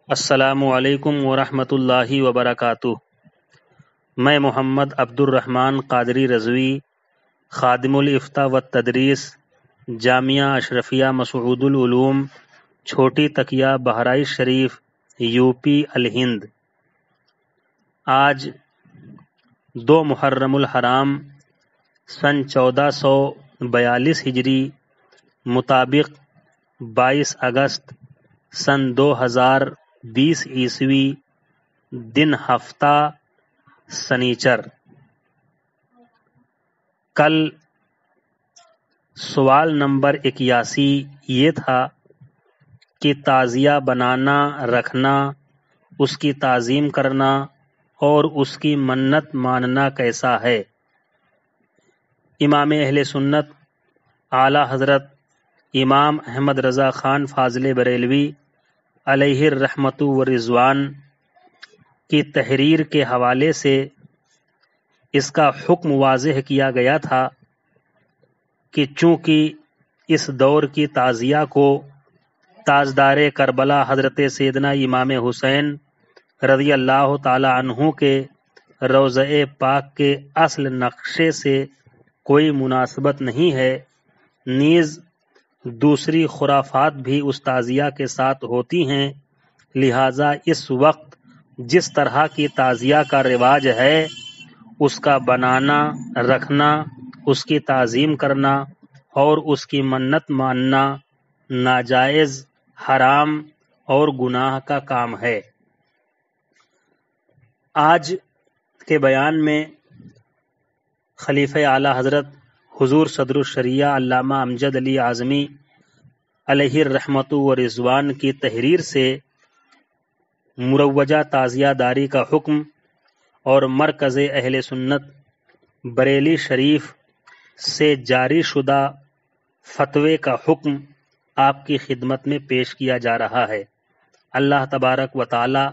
السلام علیکم ورحمۃ اللہ وبرکاتہ۔ میں محمد عبد الرحمن قادری رضوی، خادم الافتاء والتدریس، جامعہ اشرفیہ مسعود العلوم، چھوٹی تکیہ بہرائچ شریف، یو پی الہند۔ آج 2 محرم الحرام سن 1442 ہجری مطابق 22 اگست سن 2020 عیسوی، دن ہفتہ سنیچر۔ کل سوال نمبر 81 یہ تھا کہ تعزیہ بنانا، رکھنا، اس کی تعظیم کرنا اور اس کی منت ماننا کیسا ہے؟ امام اہل سنت اعلیٰ حضرت امام احمد رضا خان فاضل بریلوی علیہ الرحمۃ والرضوان کی تحریر کے حوالے سے اس کا حکم واضح کیا گیا تھا کہ چونکہ اس دور کی تعزیہ کو تاجدار کربلا حضرت سیدنا امام حسین رضی اللہ تعالی عنہ کے روضہ پاک کے اصل نقشے سے کوئی مناسبت نہیں ہے، نیز دوسری خرافات بھی اس تعزیہ کے ساتھ ہوتی ہیں، لہٰذا اس وقت جس طرح کی تعزیہ کا رواج ہے اس کا بنانا، رکھنا، اس کی تعظیم کرنا اور اس کی منت ماننا ناجائز، حرام اور گناہ کا کام ہے۔ آج کے بیان میں خلیفہ اعلیٰ حضرت حضور صدر الشریعہ علامہ امجد علی اعظمی علیہ الرحمۃ والرضوان کی تحریر سے مروجہ تعزیہ داری کا حکم اور مرکز اہل سنت بریلی شریف سے جاری شدہ فتوے کا حکم آپ کی خدمت میں پیش کیا جا رہا ہے۔ اللہ تبارک و تعالی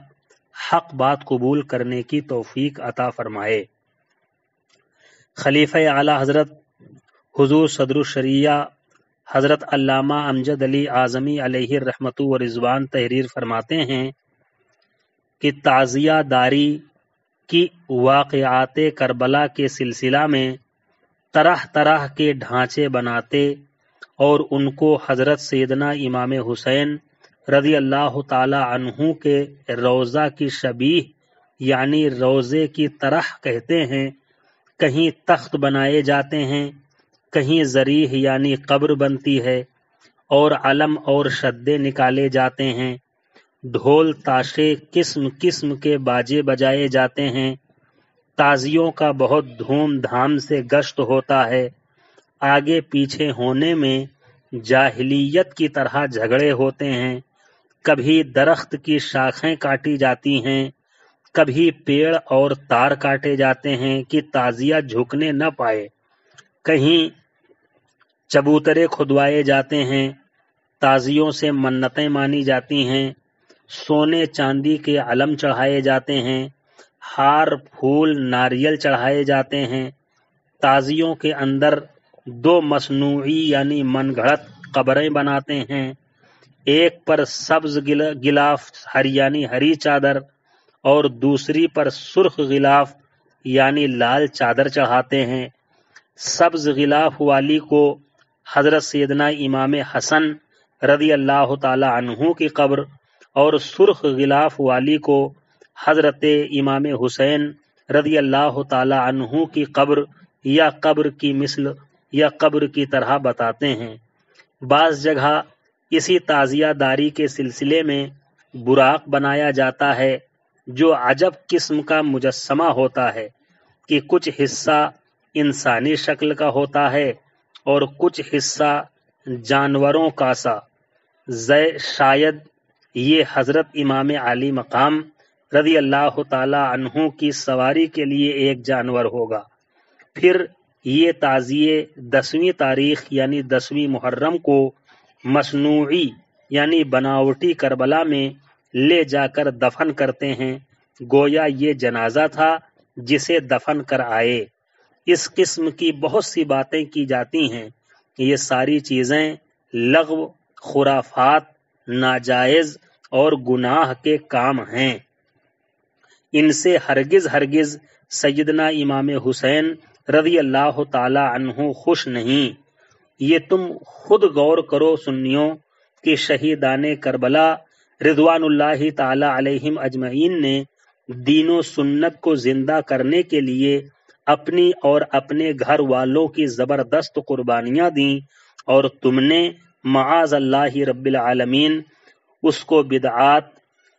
حق بات قبول کرنے کی توفیق عطا فرمائے۔ خلیفہ اعلیٰ حضرت حضور صدر الشریعہ حضرت علامہ امجد علی اعظمی علیہ الرحمۃ والرضوان تحریر فرماتے ہیں کہ تعزیہ داری کی واقعات کربلا کے سلسلہ میں طرح طرح کے ڈھانچے بناتے اور ان کو حضرت سیدنا امام حسین رضی اللہ تعالی عنہ کے روضہ کی شبیہ یعنی روضے کی طرح کہتے ہیں۔ کہیں تخت بنائے جاتے ہیں، کہیں ذریح یعنی قبر بنتی ہے اور علم اور شدے نکالے جاتے ہیں، ڈھول تاشے قسم قسم کے باجے بجائے جاتے ہیں، تعزیوں کا بہت دھوم دھام سے گشت ہوتا ہے، آگے پیچھے ہونے میں جاہلیت کی طرح جھگڑے ہوتے ہیں، کبھی درخت کی شاخیں کاٹی جاتی ہیں، کبھی پیڑ اور تار کاٹے جاتے ہیں کہ تعزیہ جھکنے نہ پائے، کہیں چبوترے کھدوائے جاتے ہیں، تعزیوں سے منتیں مانی جاتی ہیں، سونے چاندی کے علم چڑھائے جاتے ہیں، ہار پھول ناریل چڑھائے جاتے ہیں، تعزیوں کے اندر 2 مصنوعی یعنی من گھڑت قبریں بناتے ہیں، ایک پر سبز غلاف یعنی ہری چادر اور دوسری پر سرخ غلاف یعنی لال چادر چڑھاتے ہیں۔ سبز غلاف والی کو حضرت سیدنا امام حسن رضی اللہ تعالی عنہ کی قبر اور سرخ غلاف والی کو حضرت امام حسین رضی اللہ تعالی عنہ کی قبر یا قبر کی مثل یا قبر کی طرح بتاتے ہیں۔ بعض جگہ اسی تعزیہ داری کے سلسلے میں براق بنایا جاتا ہے جو عجب قسم کا مجسمہ ہوتا ہے کہ کچھ حصہ انسانی شکل کا ہوتا ہے اور کچھ حصہ جانوروں کا سا، شاید یہ حضرت امام عالی مقام رضی اللہ تعالی عنہ کی سواری کے لیے ایک جانور ہوگا۔ پھر یہ تعزیے 10ویں تاریخ یعنی 10ویں محرم کو مصنوعی یعنی بناوٹی کربلا میں لے جا کر دفن کرتے ہیں، گویا یہ جنازہ تھا جسے دفن کر آئے۔ اس قسم کی بہت سی باتیں کی جاتی ہیں، یہ ساری چیزیں لغو، خرافات، ناجائز اور گناہ کے کام ہیں، ان سے ہرگز ہرگز سیدنا امام حسین رضی اللہ تعالی عنہ خوش نہیں۔ یہ تم خود غور کرو سنیوں کہ شہیدان کربلا رضوان اللہ تعالی علیہم اجمعین نے دین و سنت کو زندہ کرنے کے لیے اپنی اور اپنے گھر والوں کی زبردست قربانیاں دیں، اور تم نے معاذ اللہ رب العالمین اس کو بدعات،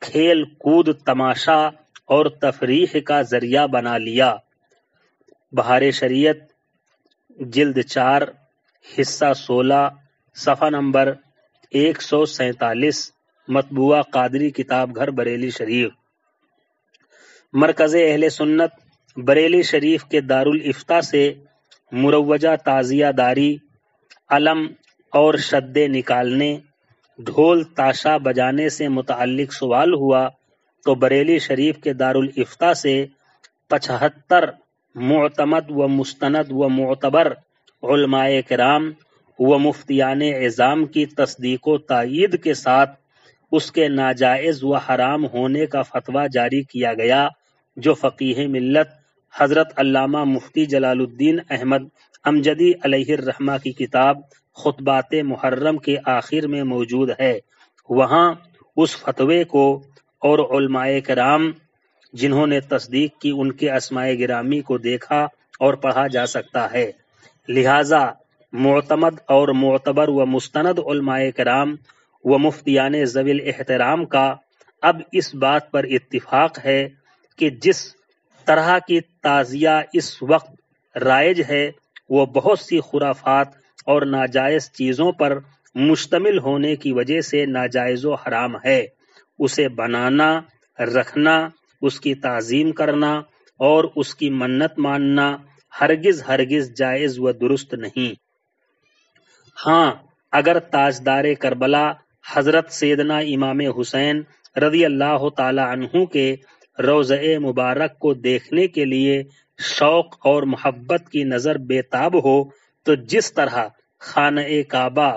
کھیل کود، تماشا اور تفریح کا ذریعہ بنا لیا۔ بہار شریعت جلد 4 حصہ 16 صفحہ نمبر 147، مطبوعہ قادری کتاب گھر بریلی شریف۔ مرکز اہل سنت بریلی شریف کے دارالافتاء سے مروجہ تعزیہ داری، علم اور شدے نکالنے، ڈھول تاشا بجانے سے متعلق سوال ہوا تو بریلی شریف کے دارالافتاء سے 75 معتمد و مستند و معتبر علماء کرام و مفتیان عظام کی تصدیق و تائید کے ساتھ اس کے ناجائز و حرام ہونے کا فتویٰ جاری کیا گیا، جو فقیہ ملت حضرت علامہ مفتی جلال الدین احمد امجدی علیہ الرحمہ کی کتاب خطبات محرم کے آخر میں موجود ہے۔ وہاں اس فتوے کو اور علماء کرام جنہوں نے تصدیق کی ان کے اسماء گرامی کو دیکھا اور پڑھا جا سکتا ہے۔ لہذا معتمد اور معتبر و مستند علماء کرام و مفتیان ذوی الاحترام کا اب اس بات پر اتفاق ہے کہ جس طرح کی تعزیہ اس وقت رائج ہے وہ بہت سی خرافات اور ناجائز چیزوں پر مشتمل ہونے کی وجہ سے ناجائز و حرام ہے۔ اسے بنانا، رکھنا، اس کی تعظیم کرنا اور اس کی منت ماننا ہرگز ہرگز جائز و درست نہیں۔ ہاں، اگر تاجدار کربلا حضرت سیدنا امام حسین رضی اللہ تعالی عنہ کے روضہ مبارک کو دیکھنے کے لیے شوق اور محبت کی نظر بے تاب ہو تو جس طرح خانہ کعبہ،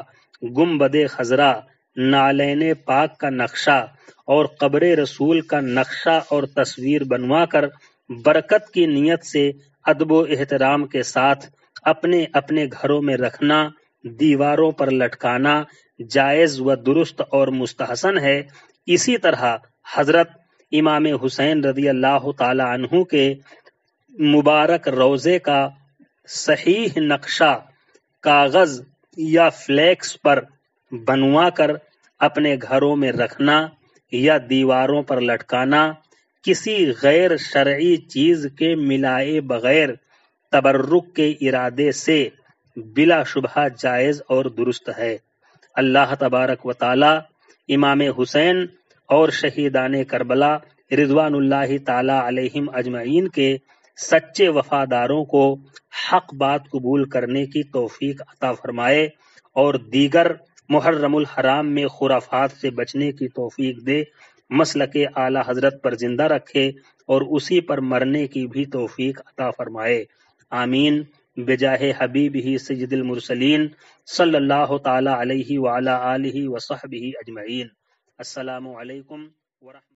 گنبد خضرا، نالین پاک کا نقشہ اور قبر رسول کا نقشہ اور تصویر بنوا کر برکت کی نیت سے ادب و احترام کے ساتھ اپنے اپنے گھروں میں رکھنا، دیواروں پر لٹکانا جائز و درست اور مستحسن ہے، اسی طرح حضرت امام حسین رضی اللہ تعالی عنہ کے مبارک روضے کا صحیح نقشہ کاغذ یا فلیکس پر بنوا کر اپنے گھروں میں رکھنا یا دیواروں پر لٹکانا کسی غیر شرعی چیز کے ملائے بغیر تبرک کے ارادے سے بلا شبہ جائز اور درست ہے۔ اللہ تبارک و تعالی امام حسین اور شہیدان کربلا رضوان اللہ تعالی علیہم اجمعین کے سچے وفاداروں کو حق بات قبول کرنے کی توفیق عطا فرمائے اور دیگر محرم الحرام میں خرافات سے بچنے کی توفیق دے، مسلک اعلی حضرت پر زندہ رکھے اور اسی پر مرنے کی بھی توفیق عطا فرمائے، آمین، بجاہ حبیبہ سید المرسلین صلی اللہ تعالی علیہ وعلی آلہ وصحبہ اجمعین۔ السلام علیکم ورحمۃ